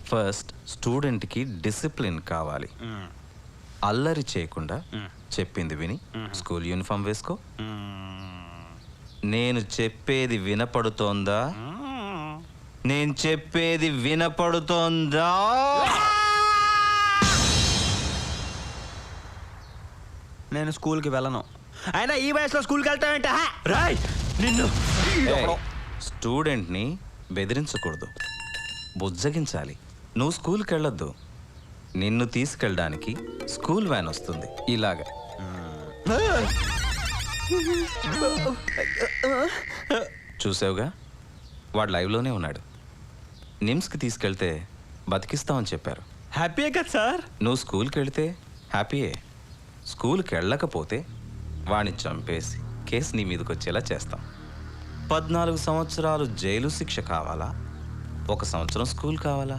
First స్టూడెంట్కి discipline కావాలి. అల్లరి చేయకుండా చెప్పింది విని స్కూల్ యూనిఫామ్ వేసుకో. నేను చెప్పేది వినపడుతోందా? నేను చెప్పేది వినపడుతోందా? నేను స్కూల్కి వెళ్ళను. అయినా ఈ వయసులో స్కూల్కి వెళ్తావేంట? రాయ్ నిన్ను. స్టూడెంట్ని బెదిరించకూడదు, బుజ్జగించాలి. నువ్వు స్కూల్కి వెళ్ళొద్దు, నిన్ను తీసుకెళ్ళడానికి స్కూల్ వ్యాన్ వస్తుంది. ఇలాగా చూసావుగా, వాడు లైవ్లోనే ఉన్నాడు. నిమ్స్కి తీసుకెళ్తే బతికిస్తామని చెప్పారు. హ్యాపీయే కదా సార్? నువ్వు స్కూల్కి వెళితే హ్యాపీయే. స్కూల్కి వెళ్ళకపోతే వాడిని చంపేసి కేసు నీ మీదకి వచ్చేలా చేస్తాం. 14 సంవత్సరాలు జైలు శిక్ష కావాలా, 1 సంవత్సరం స్కూల్ కావాలా?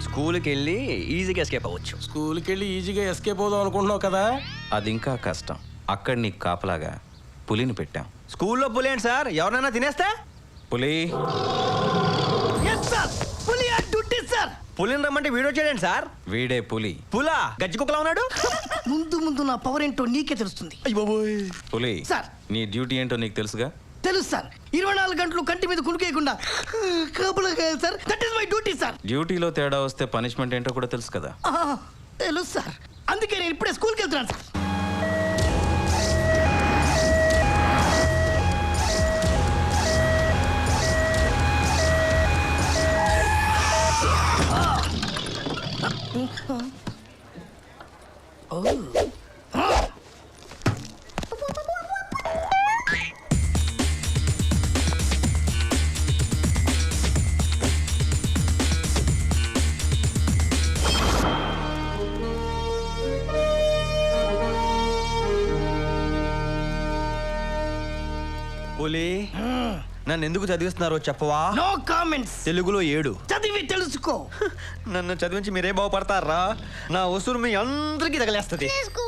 స్కూల్కి వెళ్ళి ఈజీగా ఎస్కేప్ అవ్వచ్చు. స్కూల్కి వెళ్ళి ఈజీగా ఎస్కేప్ అవుదాం అనుకుంటున్నావు కదా? అది ఇంకా కష్టం. అక్కడ నీకు కాపలాగా పులిని పెట్టాం. స్కూల్లో పులి ఏంటి సార్? ఎవరైనా తినేస్తే? పులి పులిని రమ్మంటే వీడియో చేయండి సార్. వీడే పులి. పులా గజ్జి కుక్కలా ఉన్నాడు. ముందు నా పవర్ ఏంటో నీకే తెలుస్తుంది. పులి సార్. నీ డ్యూటీ ఏంటో నీకు తెలుసుగా? తెలుసు సార్. 24 గంటలు కంటి మీద కునుకేయకుండా కాపలా sir. That is my duty sir. డ్యూటీలో తేడా వస్తే పనిష్మెంట్ ఏంటో కూడా తెలుసు కదా? తెలుసు సార్. అందుకే నేను ఇప్పుడే స్కూల్కి వెళ్తున్నాను సార్. పులి నన్ను ఎందుకు చదివిస్తున్నారో చెప్పవా? No comments. తెలుగులో 7 చదివి తెలుసుకో. నన్ను చదివించి మీరే బాగుపడతారా? నా వసూలు మీ అందరికీ తగలేస్తుంది. ఎందుకు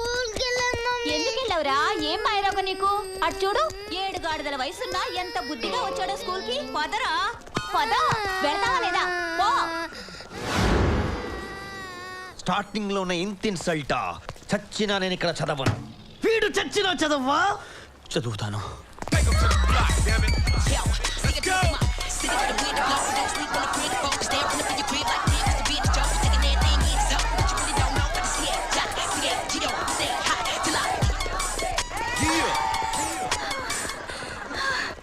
వెళ్ళవురా? ఏం మాయరాగ నీకు? అటు చూడు, 7 గాడిదల వయసున్నా ఎంత బుద్ధిగా వచ్చాడో స్కూల్ కి. పదరా పద. వెళ్తావా లేదా? పో. స్టార్టింగ్ లో ఉన్న ఇంత ఇన్సల్టా? చచ్చినా నేను ఇక్కడ చదవను. వీడు చచ్చినా చదవ్వా? చదువుతాను.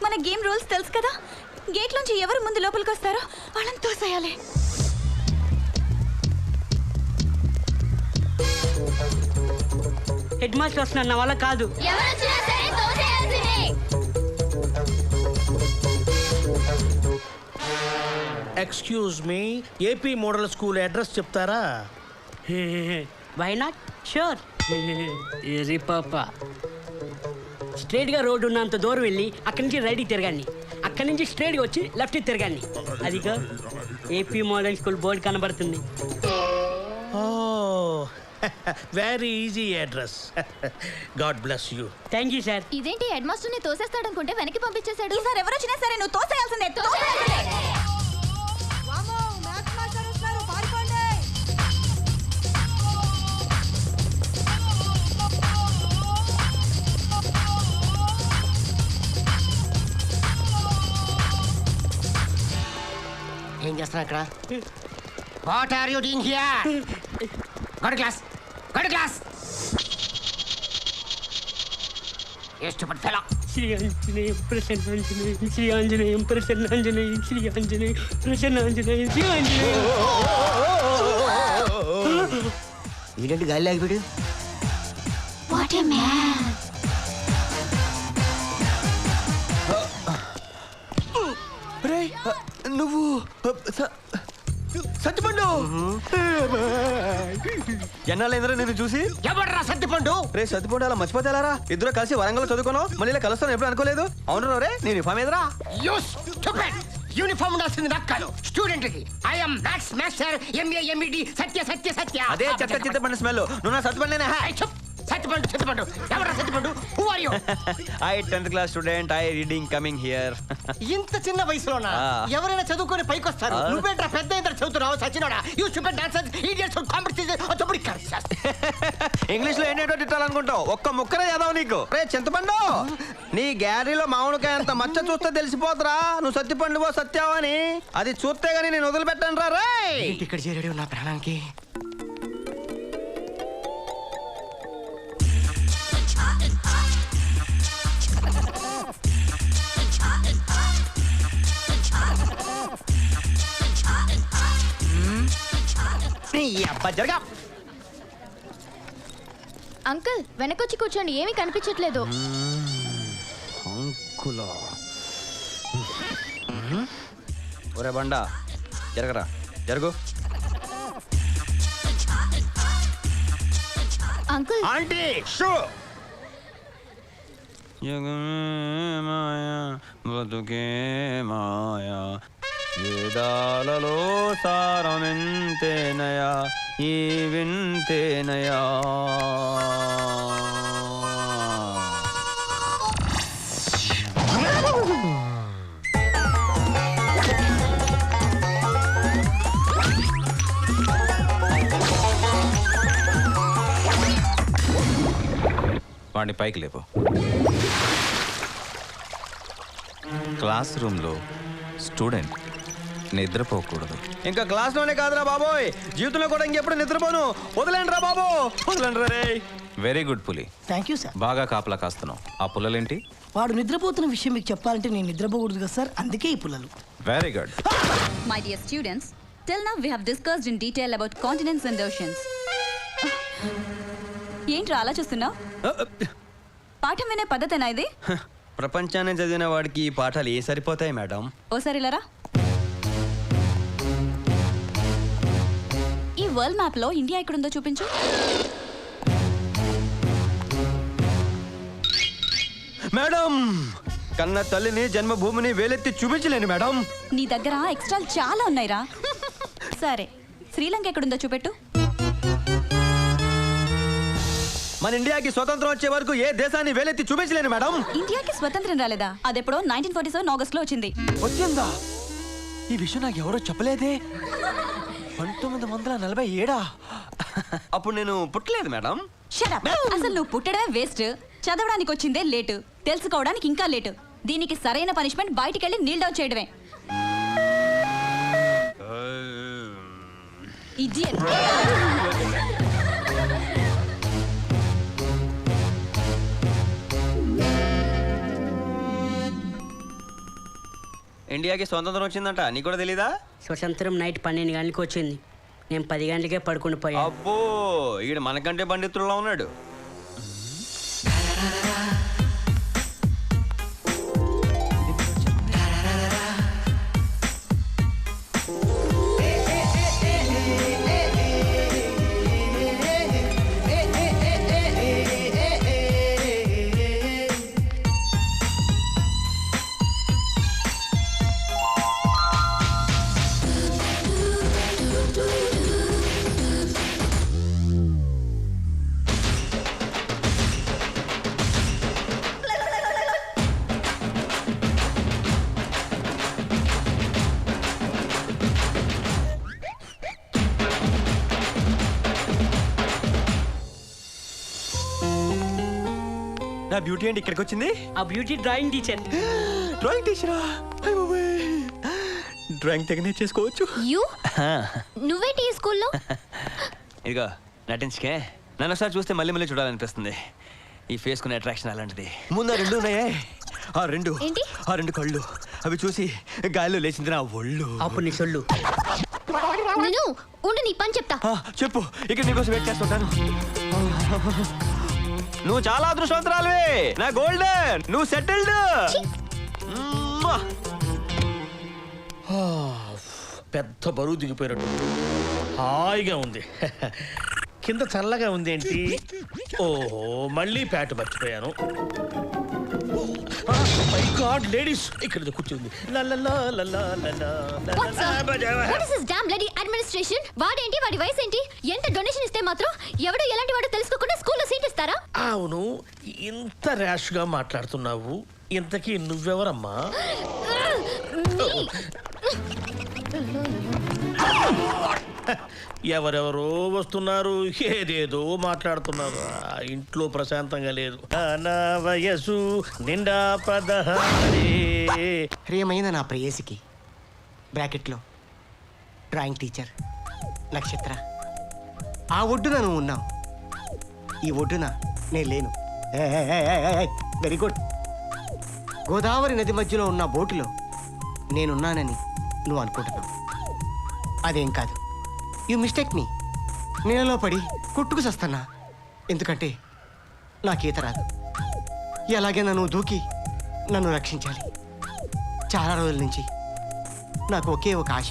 మన గేమ్ రూల్స్ తెలుసు కదా? గేట్ నుంచి ఎవరు ముందు లోపలికి వస్తారో వాళ్ళని తోసేయాలి. హెడ్ మాస్టర్ వస్తున్నారు, నా వల్ల కాదు. Excuse me, AP model school address చెప్తారా? Why not? షూర్. ఈజీ పాప. స్ట్రైట్గా రోడ్డు ఉన్నంత దూరం వెళ్ళి అక్కడి నుంచి రైట్కి తిరగండి. అక్కడి నుంచి స్ట్రైట్గా వచ్చి లెఫ్ట్కి తిరగండి. అదిగా ఏపీ మోడల్ స్కూల్ బోర్డు కనబడుతుంది. Very easy address. God bless you. Thank you sir. ఇదేంటి, హెడ్ మాస్టర్ ని తోసేస్తాడనుకుంటే వెనక్కి పంపించేశాడు. ఈసారి ఎవరు వచ్చినా సరే నువ్వు తోసేయాల్సిందే. ఏం చేస్తున్నా ఇక్కడ? What are you doing here? Go to class, go to class. Stupid fellow. Shri Anjaneyam Prasannanjaneyam, Shri Anjaneyam Prasannanjaneyam, Shri Anjaneyam Prasannanjaneyam, Shri Anjaneyam. ఏంటంటే గాలి ఆగిపోయాడు? What a man. నువ్వు సత్తిపండు. ఎన్నాళ్ళైందిరా నేను చూసి? ఎవడ్రా సత్తిపండు? రే సత్తిపండు అలా మర్చిపోతే ఎలారా? ఇద్దరు కలిసి వరంగల్ చదువుకున్నావు, మళ్ళీ ఇలా కలుస్తాను ఎప్పుడు అనుకోలేదు. అవును రే, నేను యూనిఫామ్ ఏదరా? యూనిఫామ్ ఉండాల్సింది నాకు కాదు, స్టూడెంట్ కి. I'm maths master, MA MEd Satya Satya Satya. అదే చెత్త చిత్తపండు స్మెల్. నువ్వు నా సత్తిపండేనా? సత్తిపండు ఎవరా Sattipandu? Who are you? I 10th class student I reading coming here. ఇంత చిన్న వయసులోనా ఎవరైనా చదువుకొని పైకి వస్తారు? నువ్వేంట్రా పెద్ద ఇంత చదువుతున్నావు సచినోడా? You stupid dancers idiots competition అతబడి కర్సస్. ఇంగ్లీష్ లో ఏంటో తిట్టాలనుకుంటావు, ఒక్క ముక్కరే చదవ నీకు. రే చింతపండు, నీ గ్యారీలో మామిడికాయ అంత మచ్చ చూస్తే తెలిసిపోతురా నువ్వు సత్తిపండువో సత్యావో అని. అది చూస్తే గానీ నేను వదిలిపెట్టాను రా. రే ఇక్కడ చేరాడు నా ప్రాణానికి. జరగా అంకుల్ వెనకొచ్చి కూర్చోండి, ఏమీ కనిపించట్లేదు. అంకులా ఒరే బండా జరగరా, జరుగు. Uncle aunty shoe. మాయా బతుకే మాయా వేదాలలో సారమెంతేనయా ఈ వింతేనయా. వాడిని పైకి లేపు. క్లాస్ రూమ్లో స్టూడెంట్ నిద్రపోకూడదు. ఇంకా క్లాస్ లోనే కాదురా బాబోయ్, జీవితంలో కూడా ఇంకెప్పుడు నిద్రపోను. వదిలేండి రా బాబు, వదిలేండి రా. రే వెరీ గుడ్ పులి, థ్యాంక్ యూ సార్. బాగా కాపలా కాస్తున్నావు. ఆ పుల్లలేంటి? వాడు నిద్రపోతున్న విషయం మీకు చెప్పాలంటే నేను నిద్రపోకూడదు కదా సార్, అందుకే ఈ పుల్లలు. Very good. My dear students, till now we have discussed in detail about continents and oceans. ఏంట్రా అలా చూస్తున్నావు? పాఠం వినే పద్ధతేనా ఇది? ప్రపంచాన్ని చదివిన వాడికి ఈ పాఠాలు ఏ సరిపోతాయి మేడం? ఓసారి ఇలారా. ఈ వరల్డ్ మ్యాప్ లో ఇండియా ఎక్కడుందో చూపించు. మేడం కన్న తల్లిని జన్మభూమిని వేలెత్తి చూపించలేను మేడం. నీ దగ్గర ఎక్స్ట్రాలు చాలా ఉన్నాయిరా. సరే శ్రీలంక ఎక్కడుందో చూపెట్టు. మన ఇండియాకి స్వతంత్రం వచ్చే వరకు ఏ దేశాన్ని వేలెత్తి చూపించలేను మేడం. ఇండియాకి స్వతంత్రం రాలేదా? అదెప్పుడో 1947 ఆగస్ట్ లో వచ్చింది. వచ్చిందా? ఈ విషయం నాకు ఎవరో చెప్పలేదే. 1947 అప్పుడు నేను పుట్టలేదు మేడం. Shut up. అసలు నువ్వు పుట్టడమే వేస్ట్, చదవడానికి వచ్చిందే లేటు, తెలుసుకోవడానికి ఇంకా లేటు. దీనికి సరైన పనిష్మెంట్ బయటికెళ్ళి నీల్ డౌన్ చేయడమే. Idiot. ఇండియాకి స్వతంత్రం వచ్చిందంట, నీకు కూడా తెలీదా? స్వతంత్రం నైట్ 12 గంటలకు వచ్చింది. నేను 10 గంటలకే పడుకుని పోయా. అబ్బో ఈడు మనకంటే పండితుల్లో ఉన్నాడు. నా బ్యూటీ ఏంటి ఇక్కడికి వచ్చింది? ఆ బ్యూటీ డ్రాయింగ్ టీచర్. డ్రాయింగ్ టీచరా? డ్రాయింగ్ తెగ నేర్చేసుకోవచ్చు. నువ్వేంటి ఈ స్కూల్లో? ఇదిగో నటించుకే, నన్ను ఒకసారి చూస్తే మళ్ళీ మళ్ళీ చూడాలనిపిస్తుంది. ఈ ఫేస్ కునే అట్రాక్షన్ అలాంటిది. ముందు 2 ఉన్నాయే, ఆ రెండు కళ్ళు, అవి చూసి గాలిలో లేచింది నా ఒళ్ళు. అప్పుడు నీ సొల్లు. నేను ఉండు నీ పని చెప్తా. చెప్పు, ఇక్కడ నీకోసం వెయిట్ చేస్తుంటాను. నువ్వు చాలా అదృష్టవంతురాలివి, నా గోల్డెన్, నువ్వు సెటిల్డ్. పెద్ద బరువు దిగిపోయినట్టు హాయిగా ఉంది. కింద చల్లగా ఉంది ఏంటి? ఓహో మళ్ళీ ప్యాట్ మర్చిపోయాను. మై గాడ్ లేడీస్ ఇక్కడ కూర్చుంది. అడ్మినిస్ట్రేషన్ వాడేంటి, వాడి వయసు ఏంటి, ఎంత డొనేషన్ ఇస్తే మాత్రం ఎవడో ఎలాంటి వాడో తెలుసుకోకుండా స్కూల్లో సీట్ ఇస్తారా? అవును, ఇంత ర్యాష్గా మాట్లాడుతున్నావు. ఇంతకీ నువ్వెవరమ్మా? ఎవరెవరో వస్తున్నారు, ఏదేదో మాట్లాడుతున్నారు. ఇంట్లో ప్రశాంతంగా లేదు. నా వయసు నిండా 16. ప్రియమైన నా ప్రేయసికి బ్రాకెట్లో డ్రాయింగ్ టీచర్ నక్షత్ర. ఆ ఒడ్డున నువ్వు ఉన్నావు, ఈ ఒడ్డున నేను లేను. Very good. గోదావరి నది మధ్యలో ఉన్న బోటులో నేనున్నానని నువ్వు అనుకుంటున్నావు. అదేం కాదు. యూ మిస్టేక్ మీ. నీళ్ళలో పడి కొట్టుకు చస్తున్నా, ఎందుకంటే నాకు ఈత రాదు. ఎలాగైనా నువ్వు దూకి నన్ను రక్షించాలి. చాలా రోజుల నుంచి నాకు ఒకే ఒక ఆశ.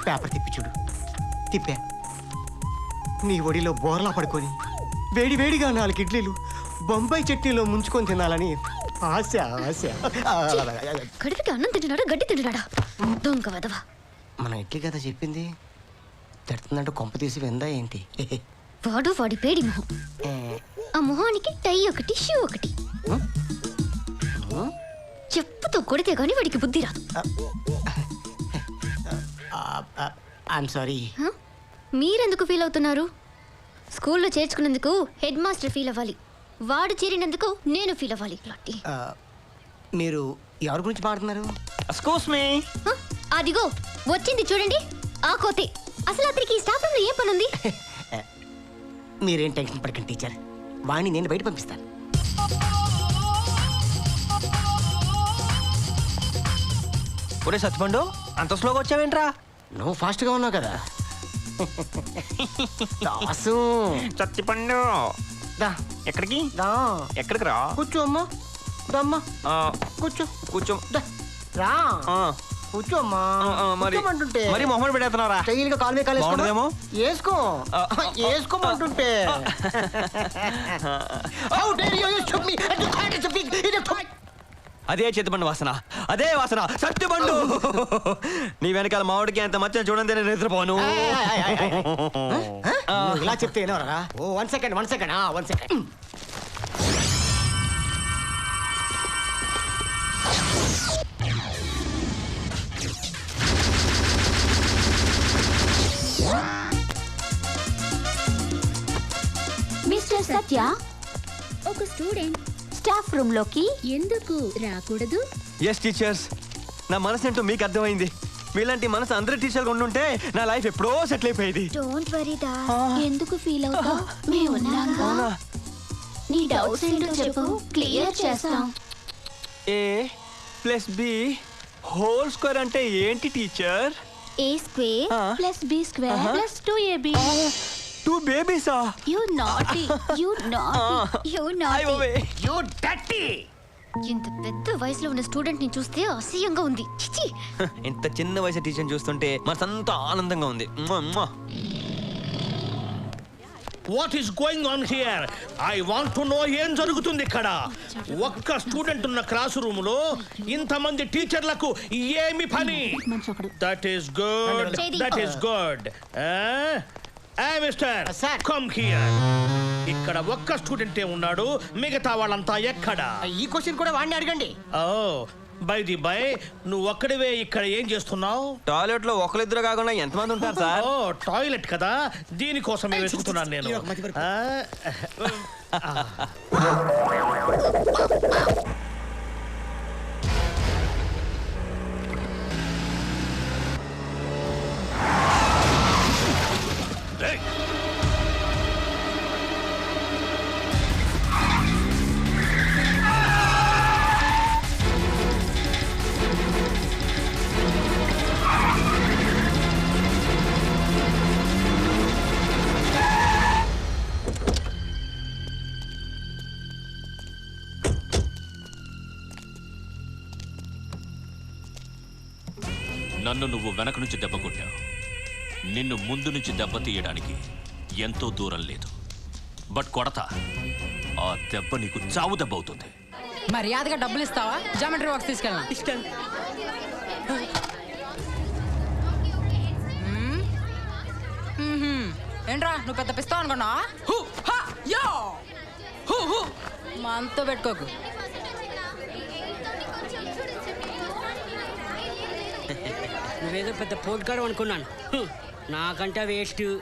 పేపర్ తిప్పి చూడు. తిప్పా. నీ ఒడిలో బోర్లా పడుకొని వేడి వేడిగా 4 ఇడ్లీలు బొంబాయి చట్నీలో ముంచుకొని తినాలని ఆశ ఆశ. కడుపుకి అన్నం తింటున్నాడా గడ్డి తింటున్నాడా? దొంగ వదవా. మన ఇడ్లీ కదా చెప్పింది, తిడుతుందంటూ కొంప తీసి విందా ఏంటి? వాడు వాడి పేడి మొహం. ఆ మొహానికి టై ఒకటి, షూ ఒకటి. చెప్పుతో కొడితే గాని వాడికి బుద్ధి రాదు. I'm sorry. మీరెందుకు ఫీల్ అవుతున్నారు? స్కూల్లో చేర్చుకున్నందుకు హెడ్ మాస్టర్ ఫీల్ అవ్వాలి, వాడు చేరినందుకు నేను ఫీల్ అవ్వాలి. మీరు ఎవరి గురించి మాట్లాడుతున్నారు? Excuse me. అదిగో వచ్చింది చూడండి, ఆ కోతే. అసలు అతనికి ఈ స్టాఫ్ రూమ్లో ఏం పని ఉంది? మీరేం టెన్షన్ పడకండి టీచర్, వాణ్ణి నేను బయట పంపిస్తాను. ఒరే సత్యపండు, అంత స్లోగా వచ్చావేంట్రా? నువ్వు ఫాస్ట్గా ఉన్నావు కదా. దాసు సత్యపండు దా. ఎక్కడికి? దా. ఎక్కడికి రా? కూర్చో అమ్మా. దమ్మా. కూర్చో. కూర్చో. దా. రా. ఆ, కూర్చో అమ్మా. మరి కూర్చోమంటుంటే మరి మొహం పెడేస్తున్నారా? స్టైల్గా కాలు మీద కాలు బాగుంటుందేమో? వేసుకో. వేసుకోమంటుంటే. How dare you stop me and you can't speak in a toy. అదే చేతిపండు వాసన, అదే వాసన. సత్యపండు, నీ వెనకాల మామిడికి ఎంత మచ్చని చూడండి, నేను నిద్రపోను. నువ్వు ఇలా చెప్తే ఏనవరా? ఓ 1 సెకండ్ 1 సెకండ్ 1 సెకండ్. మిస్టర్ సత్య, ఒక స్టూడెంట్ స్టాఫ్ రూమ్ లోకి ఎందుకు రాకూడదు? ఎస్ టీచర్స్, నా మనసు ఏంటో మీకు అర్థమైంది. మీలాంటి మనసు అందరి టీచర్గా ఉండుంటే నా లైఫ్ ఎప్పుడో సెటిల్ అయిపోయింది. డోంట్ వరీ దా. ఎందుకు ఫీల్ అవుతా? మేము ఉన్నాగా. నీ డౌట్స్ ఏంటో చెప్పు, క్లియర్ చేస్తాం. A+B² అంటే ఏంటి teacher? A² + B² + 2AB. 2 బేబీసా? You naughty. You naughty. You naughty. You dirty. ఇంత పెద్ద వయసులో ఉన్న స్టూడెంట్ ని చూస్తే అసహ్యంగా ఉంది. చిచి. ఇంత చిన్న వయసు టీచర్ చూస్తుంటే మనసంతా ఆనందంగా ఉంది. What is going on here? I want to know. ఏం జరుగుతుంది ఇక్కడ? ఒక్క స్టూడెంట్ ఉన్న క్లాస్ రూమ్ లో ఇంతమంది టీచర్లకు ఏమి పని? That is good. That is good. Mister Sir. Come here. ఇక్కడ ఒక్క స్టూడెంటే ఉన్నాడు, మిగతా వాళ్ళంతా ఎక్కడ? ఈ క్వశ్చన్ కూడా వాడిని అడగండి. ఓ బై ది బై, నువ్వు ఒక్కడివే ఇక్కడ ఏం చేస్తున్నావు? టాయిలెట్ లో ఒకరిద్దరు కాకుండా ఎంతమంది ఉంటారు సార్? ఓ టాయిలెట్ కదా, దీనికోసమే వెతుకుతున్నాను నేను. నన్ను నువ్వు వెనక నుంచి దెబ్బ కొట్టావు. నిన్ను ముందు నుంచి దెబ్బ తీయడానికి ఎంతో దూరం లేదు. బట్ కొడతా, ఆ దెబ్బ నీకు చావు దెబ్బ అవుతుంది. మర్యాదగా డబ్బులు ఇస్తావా? జామెట్రీ బాక్స్ తీసుకెళ్ళా. ఇష్టం. ఏంట్రా నువ్వు పెద్ద పిస్తావు అనుకున్నా? మనతో పెట్టుకోకు. నువ్వేదో పెద్ద పోట్గాడు అనుకున్నాను. నాకంటే వేస్ట్.